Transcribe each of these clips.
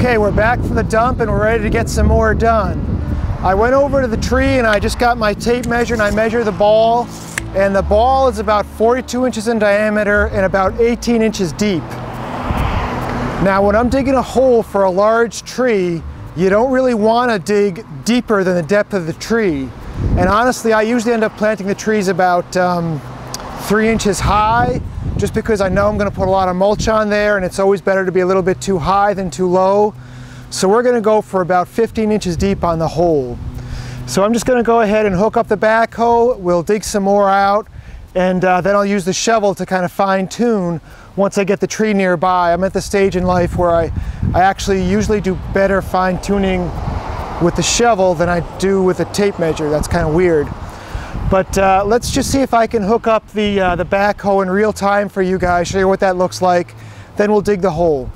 Okay, we're back from the dump and we're ready to get some more done. I went over to the tree and I just got my tape measure and I measured the ball, and the ball is about 42 inches in diameter and about 18 inches deep. Now when I'm digging a hole for a large tree, you don't really want to dig deeper than the depth of the tree. And honestly, I usually end up planting the trees about 3 inches high, just because I know I'm going to put a lot of mulch on there, and it's always better to be a little bit too high than too low. So we're going to go for about 15 inches deep on the hole. So I'm just going to go ahead and hook up the backhoe. We'll dig some more out, and then I'll use the shovel to kind of fine tune once I get the tree nearby. I'm at the stage in life where I actually usually do better fine tuning with the shovel than I do with a tape measure. That's kind of weird. But let's just see if I can hook up the backhoe in real time for you guys, show you what that looks like. Then we'll dig the hole.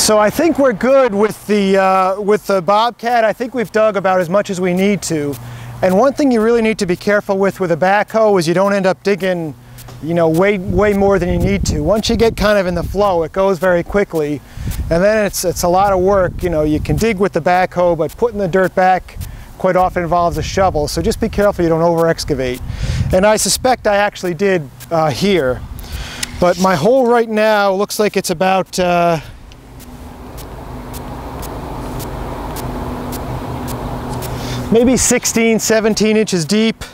So I think we're good with the Bobcat. I think we've dug about as much as we need to. And one thing you really need to be careful with a backhoe is you don't end up digging, you know, way more than you need to. Once you get kind of in the flow, it goes very quickly. And then it's a lot of work. You know, you can dig with the backhoe, but putting the dirt back quite often involves a shovel. So just be careful you don't over excavate. And I suspect I actually did here. But my hole right now looks like it's about maybe 16, 17 inches deep.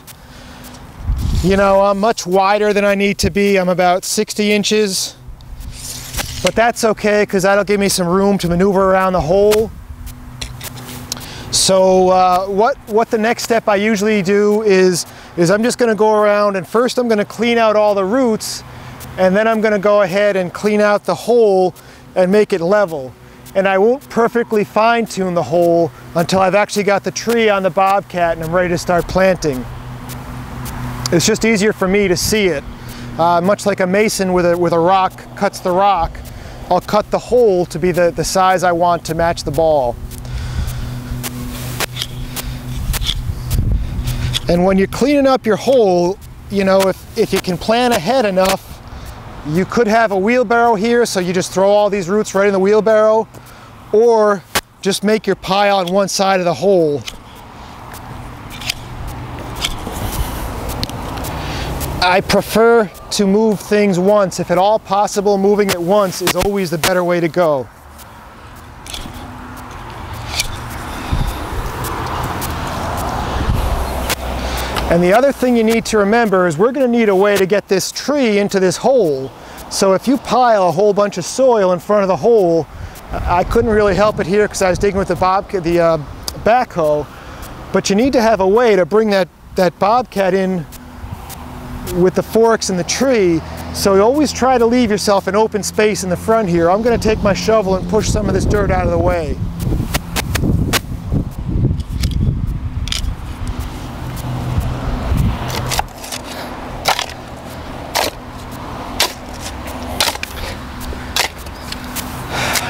You know, I'm much wider than I need to be. I'm about 60 inches. But that's okay, because that'll give me some room to maneuver around the hole. So what the next step I usually do is I'm just going to go around, and first I'm going to clean out all the roots, and then I'm going to go ahead and clean out the hole and make it level. And I won't perfectly fine-tune the hole until I've actually got the tree on the Bobcat and I'm ready to start planting. It's just easier for me to see it. Much like a mason with a rock cuts the rock, I'll cut the hole to be the size I want to match the ball. And when you're cleaning up your hole, you know, if you can plan ahead enough, you could have a wheelbarrow here, so you just throw all these roots right in the wheelbarrow, or just make your pile on one side of the hole. I prefer to move things once. If at all possible, moving it once is always the better way to go. And the other thing you need to remember is we're going to need a way to get this tree into this hole. So if you pile a whole bunch of soil in front of the hole, I couldn't really help it here because I was digging with the backhoe, but you need to have a way to bring that Bobcat in with the forks in the tree. So you always try to leave yourself an open space in the front here. I'm going to take my shovel and push some of this dirt out of the way.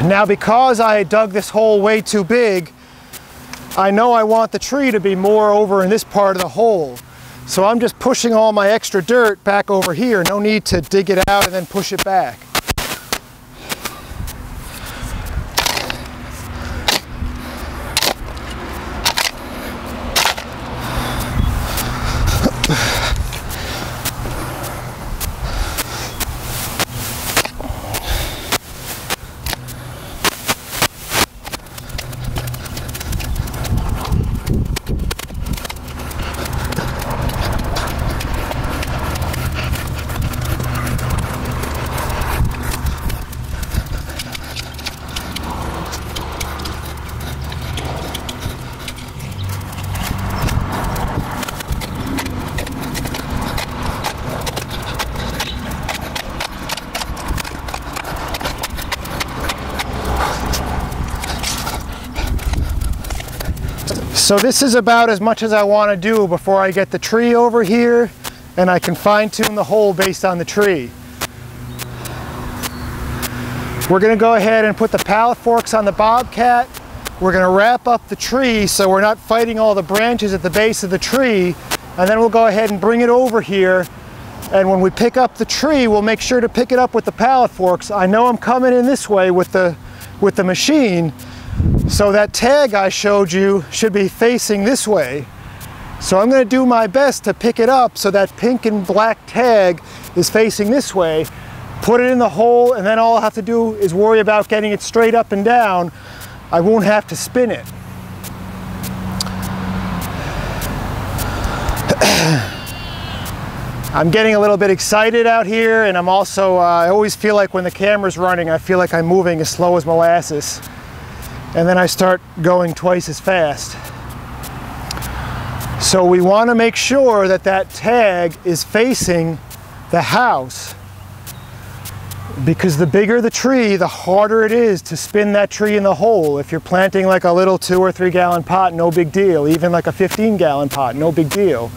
Now, because I dug this hole way too big, I know I want the tree to be more over in this part of the hole. So I'm just pushing all my extra dirt back over here. No need to dig it out and then push it back. So this is about as much as I want to do before I get the tree over here, and I can fine-tune the hole based on the tree. We're going to go ahead and put the pallet forks on the Bobcat. We're going to wrap up the tree so we're not fighting all the branches at the base of the tree, and then we'll go ahead and bring it over here, and when we pick up the tree, we'll make sure to pick it up with the pallet forks. I know I'm coming in this way with the machine, so that tag I showed you should be facing this way. So I'm going to do my best to pick it up so that pink and black tag is facing this way, put it in the hole, and then all I'll have to do is worry about getting it straight up and down. I won't have to spin it. I'm getting a little bit excited out here, and I'm also, I always feel like when the camera's running, I feel like I'm moving as slow as molasses. And then I start going twice as fast. So we want to make sure that that tag is facing the house, because the bigger the tree, the harder it is to spin that tree in the hole. If you're planting like a little 2 or 3 gallon pot, no big deal. Even like a 15 gallon pot, no big deal.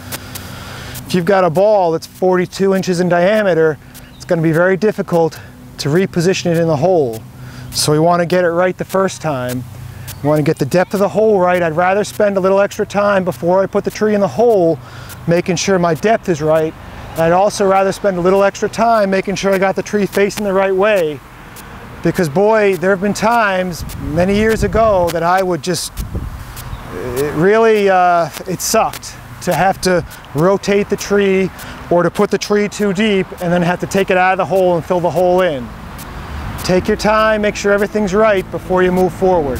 If you've got a ball that's 42 inches in diameter, it's going to be very difficult to reposition it in the hole. So we want to get it right the first time. We want to get the depth of the hole right. I'd rather spend a little extra time before I put the tree in the hole, making sure my depth is right. And I'd also rather spend a little extra time making sure I got the tree facing the right way. Because boy, there have been times many years ago that I would just, it sucked to have to rotate the tree or to put the tree too deep and then have to take it out of the hole and fill the hole in. Take your time, make sure everything's right before you move forward.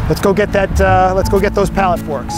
Let's go get that, let's go get those pallet forks.